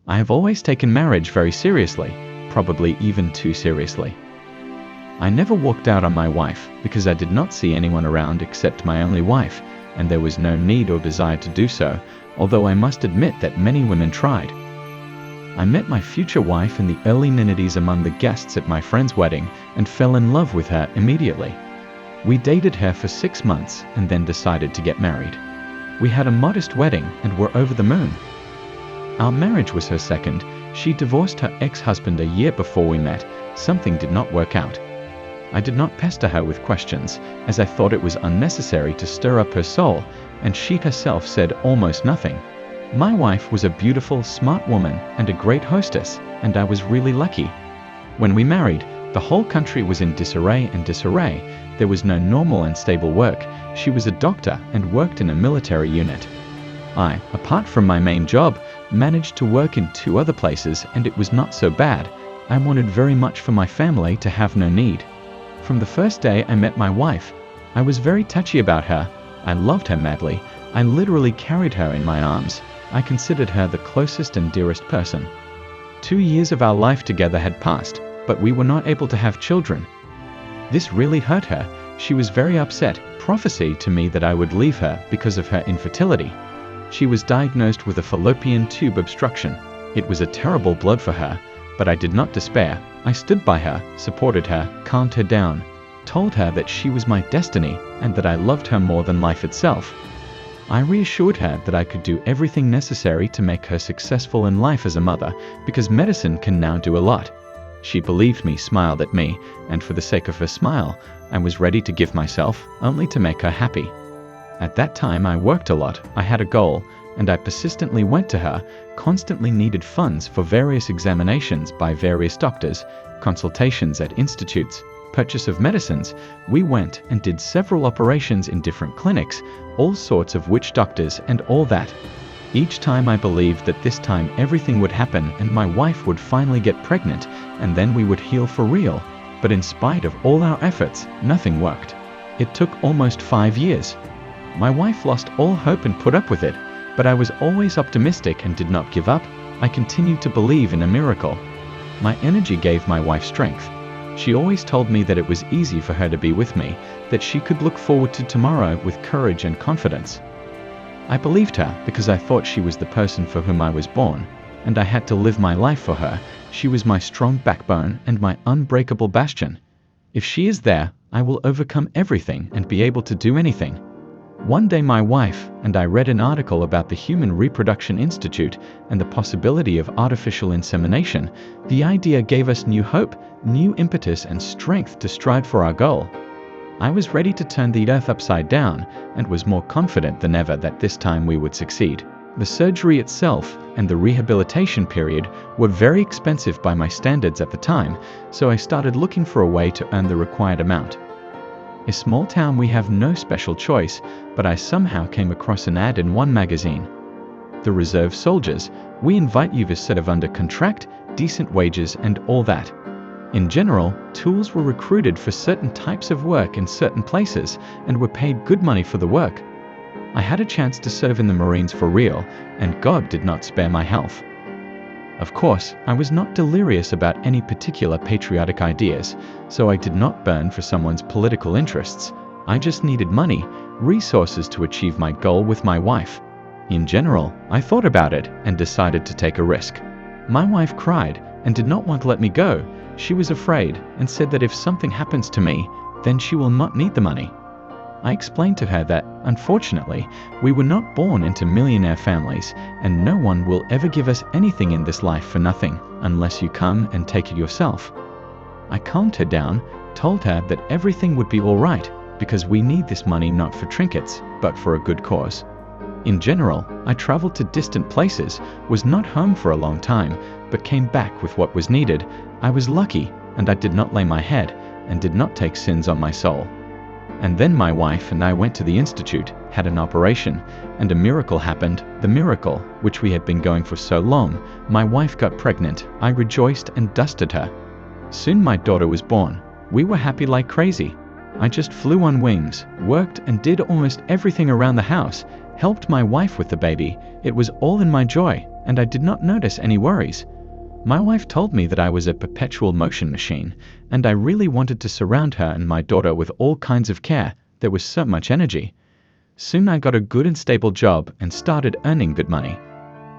I have always taken marriage very seriously, probably even too seriously. I never walked out on my wife because I did not see anyone around except my only wife, and there was no need or desire to do so, although I must admit that many women tried. I met my future wife in the early 90s among the guests at my friend's wedding and fell in love with her immediately. We dated her for 6 months and then decided to get married. We had a modest wedding and were over the moon. Our marriage was her second. She divorced her ex-husband a year before we met. Something did not work out. I did not pester her with questions, as I thought it was unnecessary to stir up her soul, and she herself said almost nothing. My wife was a beautiful, smart woman and a great hostess, and I was really lucky. When we married, the whole country was in disarray. There was no normal and stable work. She was a doctor and worked in a military unit. I, apart from my main job, managed to work in 2 other places, and it was not so bad. I wanted very much for my family to have no need. From the first day I met my wife, I was very touchy about her. I loved her madly. I literally carried her in my arms. I considered her the closest and dearest person. 2 years of our life together had passed, but we were not able to have children. This really hurt her. She was very upset, prophesied to me that I would leave her because of her infertility. She was diagnosed with a fallopian tube obstruction. It was a terrible blow for her, but I did not despair. I stood by her, supported her, calmed her down, told her that she was my destiny and that I loved her more than life itself. I reassured her that I could do everything necessary to make her successful in life as a mother, because medicine can now do a lot. She believed me, smiled at me, and for the sake of her smile, I was ready to give myself, only to make her happy. At that time I worked a lot, I had a goal, and I persistently went to her, constantly needed funds for various examinations by various doctors, consultations at institutes, purchase of medicines. We went and did several operations in different clinics, all sorts of witch doctors and all that. Each time I believed that this time everything would happen and my wife would finally get pregnant and then we would heal for real. But in spite of all our efforts, nothing worked. It took almost 5 years. My wife lost all hope and put up with it, but I was always optimistic and did not give up. I continued to believe in a miracle. My energy gave my wife strength. She always told me that it was easy for her to be with me, that she could look forward to tomorrow with courage and confidence. I believed her because I thought she was the person for whom I was born, and I had to live my life for her. She was my strong backbone and my unbreakable bastion. If she is there, I will overcome everything and be able to do anything. One day my wife and I read an article about the Human Reproduction Institute and the possibility of artificial insemination. The idea gave us new hope, new impetus and strength to strive for our goal. I was ready to turn the earth upside down and was more confident than ever that this time we would succeed. The surgery itself and the rehabilitation period were very expensive by my standards at the time, so I started looking for a way to earn the required amount. A small town, we have no special choice, but I somehow came across an ad in one magazine. The Reserve Soldiers, we invite you to serve under contract, decent wages and all that. In general, tools were recruited for certain types of work in certain places and were paid good money for the work. I had a chance to serve in the Marines for real, and God did not spare my health. Of course, I was not delirious about any particular patriotic ideas, so I did not burn for someone's political interests. I just needed money, resources to achieve my goal with my wife. In general, I thought about it and decided to take a risk. My wife cried and did not want to let me go. She was afraid and said that if something happens to me, then she will not need the money. I explained to her that, unfortunately, we were not born into millionaire families, and no one will ever give us anything in this life for nothing, unless you come and take it yourself. I calmed her down, told her that everything would be all right, because we need this money not for trinkets, but for a good cause. In general, I traveled to distant places, was not home for a long time, but came back with what was needed. I was lucky, and I did not lay my head, and did not take sins on my soul. And then my wife and I went to the institute, had an operation, and a miracle happened. The miracle, which we had been going for so long. My wife got pregnant. I rejoiced and dusted her. Soon my daughter was born. We were happy like crazy. I just flew on wings, worked and did almost everything around the house, helped my wife with the baby. It was all in my joy. and I did not notice any worries. My wife told me that I was a perpetual motion machine, and I really wanted to surround her and my daughter with all kinds of care. There was so much energy. Soon I got a good and stable job and started earning good money.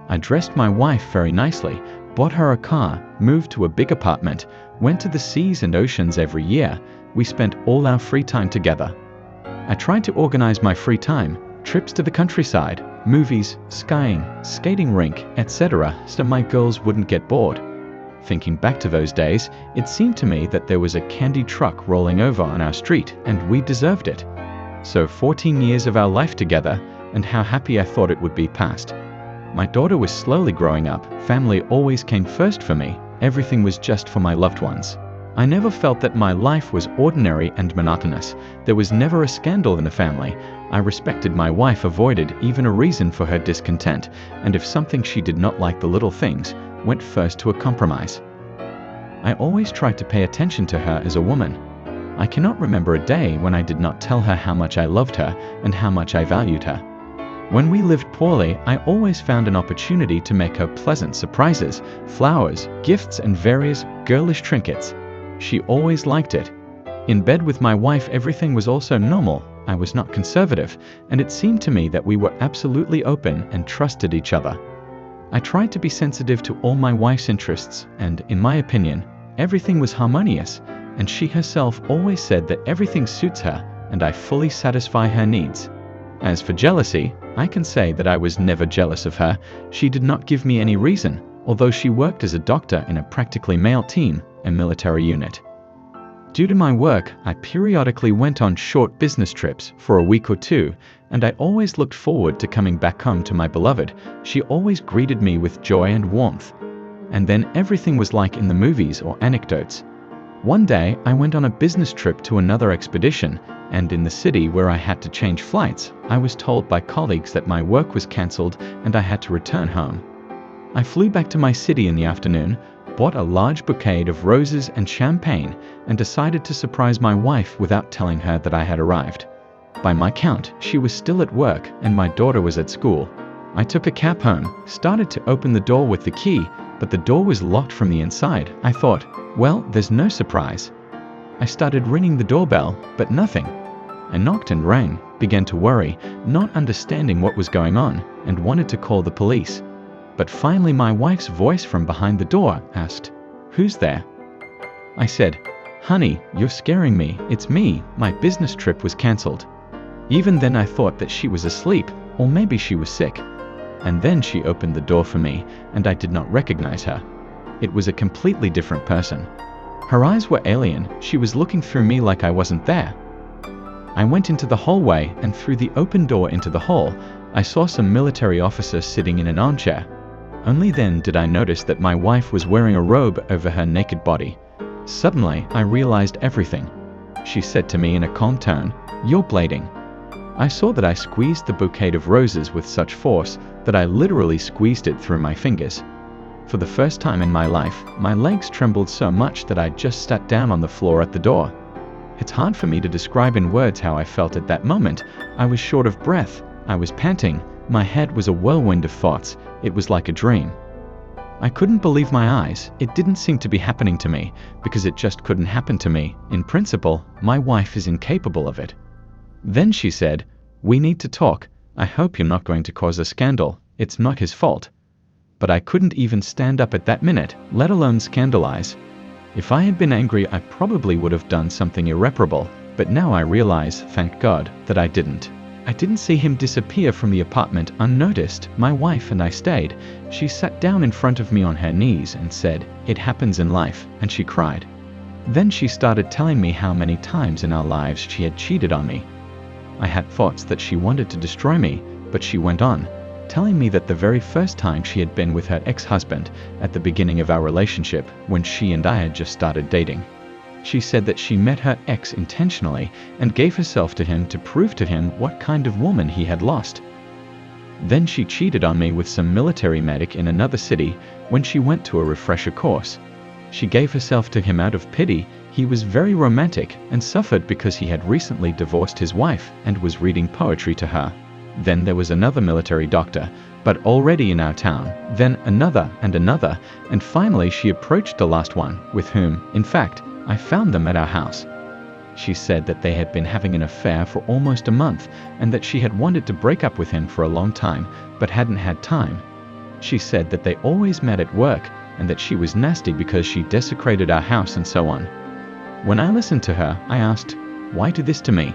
I dressed my wife very nicely, bought her a car, moved to a big apartment, went to the seas and oceans every year. We spent all our free time together. I tried to organize my free time, trips to the countryside, movies, skiing, skating rink, etc., so my girls wouldn't get bored. Thinking back to those days, it seemed to me that there was a candy truck rolling over on our street, and we deserved it. So 14 years of our life together, and how happy I thought it would be passed. My daughter was slowly growing up. Family always came first for me. Everything was just for my loved ones. I never felt that my life was ordinary and monotonous. There was never a scandal in the family. I respected my wife, avoided even a reason for her discontent, and if something she did not like, the little things, went first to a compromise. I always tried to pay attention to her as a woman. I cannot remember a day when I did not tell her how much I loved her and how much I valued her. When we lived poorly, I always found an opportunity to make her pleasant surprises, flowers, gifts, and various girlish trinkets. She always liked it. In bed with my wife, everything was also normal. I was not conservative, and it seemed to me that we were absolutely open and trusted each other. I tried to be sensitive to all my wife's interests, and, in my opinion, everything was harmonious, and she herself always said that everything suits her, and I fully satisfy her needs. As for jealousy, I can say that I was never jealous of her. She did not give me any reason, although she worked as a doctor in a practically male team, a military unit. Due to my work, I periodically went on short business trips for a week or two, and I always looked forward to coming back home to my beloved. She always greeted me with joy and warmth. And then everything was like in the movies or anecdotes. One day, I went on a business trip to another expedition, and in the city where I had to change flights, I was told by colleagues that my work was cancelled and I had to return home. I flew back to my city in the afternoon, bought a large bouquet of roses and champagne, and decided to surprise my wife without telling her that I had arrived. By my count, she was still at work and my daughter was at school. I took a cab home, started to open the door with the key, but the door was locked from the inside. I thought, well, there's no surprise. I started ringing the doorbell, but nothing. I knocked and rang, began to worry, not understanding what was going on, and wanted to call the police. But finally my wife's voice from behind the door asked, "Who's there?" I said, "Honey, you're scaring me. It's me. My business trip was cancelled." Even then I thought that she was asleep, or maybe she was sick. And then she opened the door for me, and I did not recognize her. It was a completely different person. Her eyes were alien. She was looking through me like I wasn't there. I went into the hallway, and through the open door into the hall, I saw some military officers sitting in an armchair. Only then did I notice that my wife was wearing a robe over her naked body. Suddenly, I realized everything. She said to me in a calm tone, "You're bleeding." I saw that I squeezed the bouquet of roses with such force that I literally squeezed it through my fingers. For the first time in my life, my legs trembled so much that I just sat down on the floor at the door. It's hard for me to describe in words how I felt at that moment. I was short of breath. I was panting. My head was a whirlwind of thoughts. It was like a dream. I couldn't believe my eyes. It didn't seem to be happening to me, because it just couldn't happen to me. In principle, my wife is incapable of it. Then she said, "We need to talk. I hope you're not going to cause a scandal. It's not his fault." But I couldn't even stand up at that minute, let alone scandalize. If I had been angry, I probably would have done something irreparable, but now I realize, thank God, that I didn't. I didn't see him disappear from the apartment unnoticed. My wife and I stayed. She sat down in front of me on her knees and said, "It happens in life," and she cried. Then she started telling me how many times in our lives she had cheated on me. I had thoughts that she wanted to destroy me, but she went on, telling me that the very first time she had been with her ex-husband at the beginning of our relationship, when she and I had just started dating. She said that she met her ex intentionally and gave herself to him to prove to him what kind of woman he had lost. Then she cheated on me with some military medic in another city when she went to a refresher course. She gave herself to him out of pity. He was very romantic and suffered because he had recently divorced his wife and was reading poetry to her. Then there was another military doctor, but already in our town, then another and another, and finally she approached the last one, with whom, in fact, I found them at our house. She said that they had been having an affair for almost a month and that she had wanted to break up with him for a long time, but hadn't had time. She said that they always met at work and that she was nasty because she desecrated our house and so on. When I listened to her, I asked, "Why do this to me?"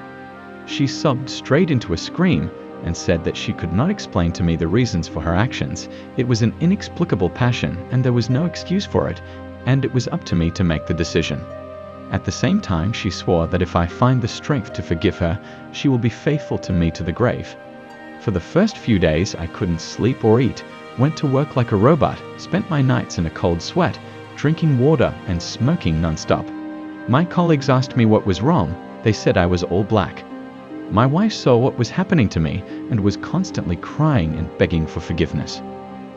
She sobbed straight into a scream and said that she could not explain to me the reasons for her actions. It was an inexplicable passion and there was no excuse for it, and it was up to me to make the decision. At the same time, she swore that if I find the strength to forgive her, she will be faithful to me to the grave. For the first few days, I couldn't sleep or eat, went to work like a robot, spent my nights in a cold sweat, drinking water and smoking non-stop. My colleagues asked me what was wrong. They said I was all black. My wife saw what was happening to me and was constantly crying and begging for forgiveness.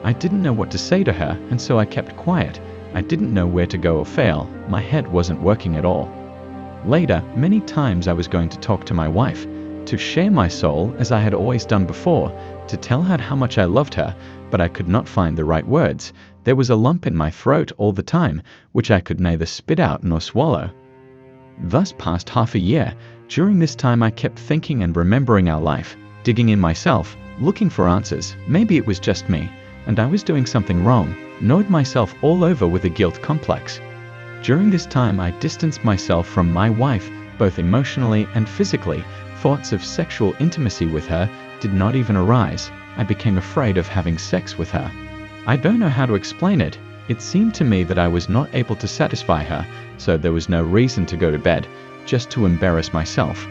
I didn't know what to say to her, and so I kept quiet. I didn't know where to go or fail. My head wasn't working at all. Later, many times I was going to talk to my wife, to share my soul as I had always done before, to tell her how much I loved her, but I could not find the right words. There was a lump in my throat all the time, which I could neither spit out nor swallow. Thus passed half a year. During this time I kept thinking and remembering our life, digging in myself, looking for answers. Maybe it was just me, and I was doing something wrong, gnawed myself all over with a guilt complex. During this time I distanced myself from my wife, both emotionally and physically. Thoughts of sexual intimacy with her did not even arise. I became afraid of having sex with her. I don't know how to explain it. It seemed to me that I was not able to satisfy her, so there was no reason to go to bed, just to embarrass myself.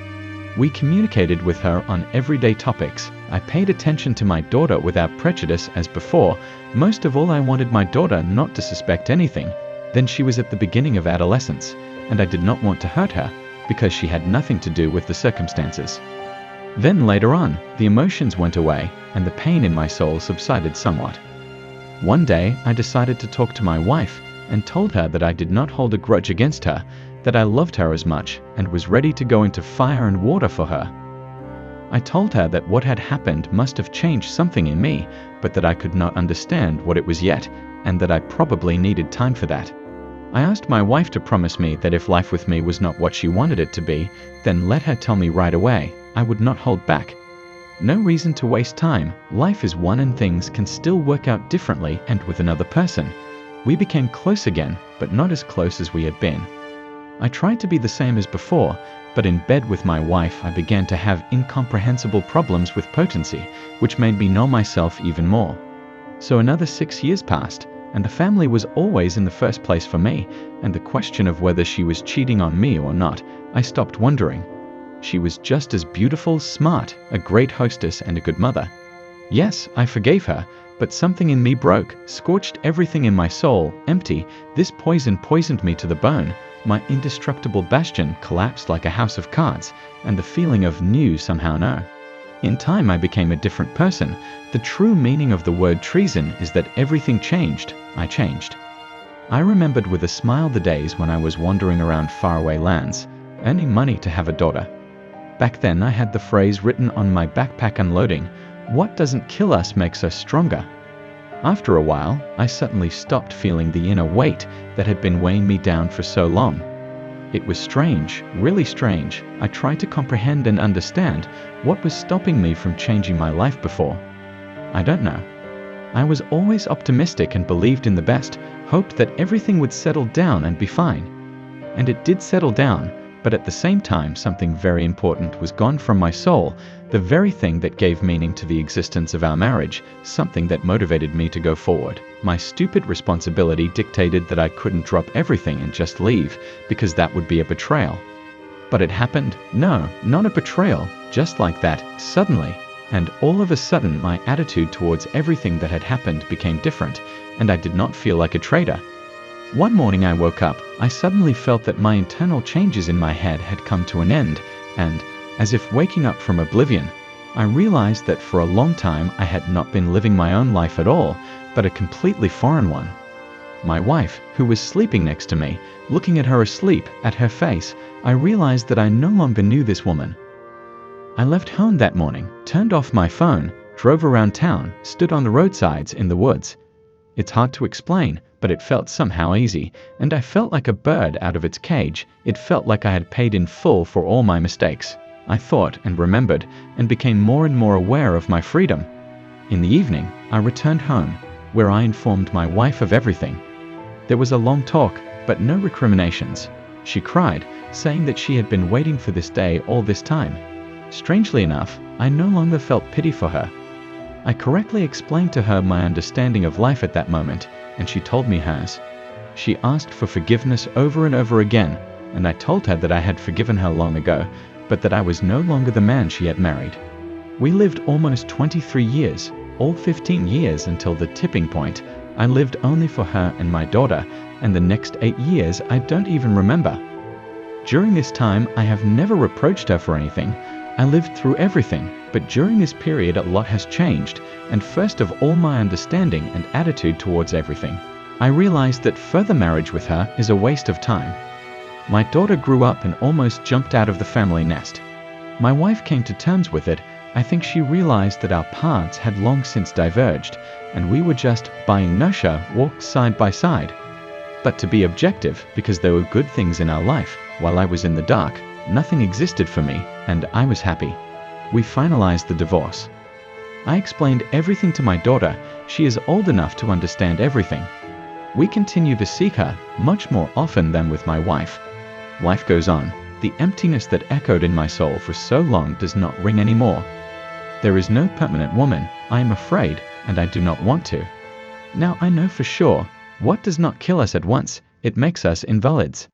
We communicated with her on everyday topics. I paid attention to my daughter without prejudice as before. Most of all, I wanted my daughter not to suspect anything. Then she was at the beginning of adolescence, and I did not want to hurt her because she had nothing to do with the circumstances. Then later on, the emotions went away and the pain in my soul subsided somewhat. One day, I decided to talk to my wife and told her that I did not hold a grudge against her, that I loved her as much and was ready to go into fire and water for her. I told her that what had happened must have changed something in me, but that I could not understand what it was yet, and that I probably needed time for that. I asked my wife to promise me that if life with me was not what she wanted it to be, then let her tell me right away. I would not hold back. No reason to waste time. Life is one and things can still work out differently and with another person. We became close again, but not as close as we had been. I tried to be the same as before, but in bed with my wife I began to have incomprehensible problems with potency, which made me know myself even more. So another 6 years passed, and the family was always in the first place for me, and the question of whether she was cheating on me or not, I stopped wondering. She was just as beautiful, smart, a great hostess and a good mother. Yes, I forgave her, but something in me broke, scorched everything in my soul, empty. This poison poisoned me to the bone. My indestructible bastion collapsed like a house of cards, and the feeling of new somehow no. In time I became a different person. The true meaning of the word treason is that everything changed. I changed. I remembered with a smile the days when I was wandering around faraway lands, earning money to have a daughter. Back then I had the phrase written on my backpack unloading, "What doesn't kill us makes us stronger." After a while, I suddenly stopped feeling the inner weight that had been weighing me down for so long. It was strange, really strange. I tried to comprehend and understand what was stopping me from changing my life before. I don't know. I was always optimistic and believed in the best, hoped that everything would settle down and be fine. And it did settle down, but at the same time something very important was gone from my soul, the very thing that gave meaning to the existence of our marriage, something that motivated me to go forward. My stupid responsibility dictated that I couldn't drop everything and just leave, because that would be a betrayal. But it happened. No, not a betrayal, just like that, suddenly. And all of a sudden my attitude towards everything that had happened became different, and I did not feel like a traitor. One morning I woke up, I suddenly felt that my internal changes in my head had come to an end, and, as if waking up from oblivion, I realized that for a long time I had not been living my own life at all, but a completely foreign one. My wife, who was sleeping next to me, looking at her asleep, at her face, I realized that I no longer knew this woman. I left home that morning, turned off my phone, drove around town, stood on the roadsides in the woods. It's hard to explain, but it felt somehow easy, and I felt like a bird out of its cage. It felt like I had paid in full for all my mistakes. I thought and remembered, and became more and more aware of my freedom. In the evening, I returned home, where I informed my wife of everything. There was a long talk, but no recriminations. She cried, saying that she had been waiting for this day all this time. Strangely enough, I no longer felt pity for her. I correctly explained to her my understanding of life at that moment, and she told me hers. She asked for forgiveness over and over again, and I told her that I had forgiven her long ago, but that I was no longer the man she had married. We lived almost 23 years, all 15 years until the tipping point. I lived only for her and my daughter, and the next 8 years I don't even remember. During this time, I have never reproached her for anything. I lived through everything, but during this period a lot has changed, and first of all my understanding and attitude towards everything. I realized that further marriage with her is a waste of time. My daughter grew up and almost jumped out of the family nest. My wife came to terms with it. I think she realized that our paths had long since diverged, and we were just, by inertia, walked side by side. But to be objective, because there were good things in our life, while I was in the dark, nothing existed for me, and I was happy. We finalized the divorce. I explained everything to my daughter. She is old enough to understand everything. We continue to seek her, much more often than with my wife. Life goes on. The emptiness that echoed in my soul for so long does not ring anymore. There is no permanent woman, I am afraid, and I do not want to. Now I know for sure, what does not kill us at once, it makes us invalids.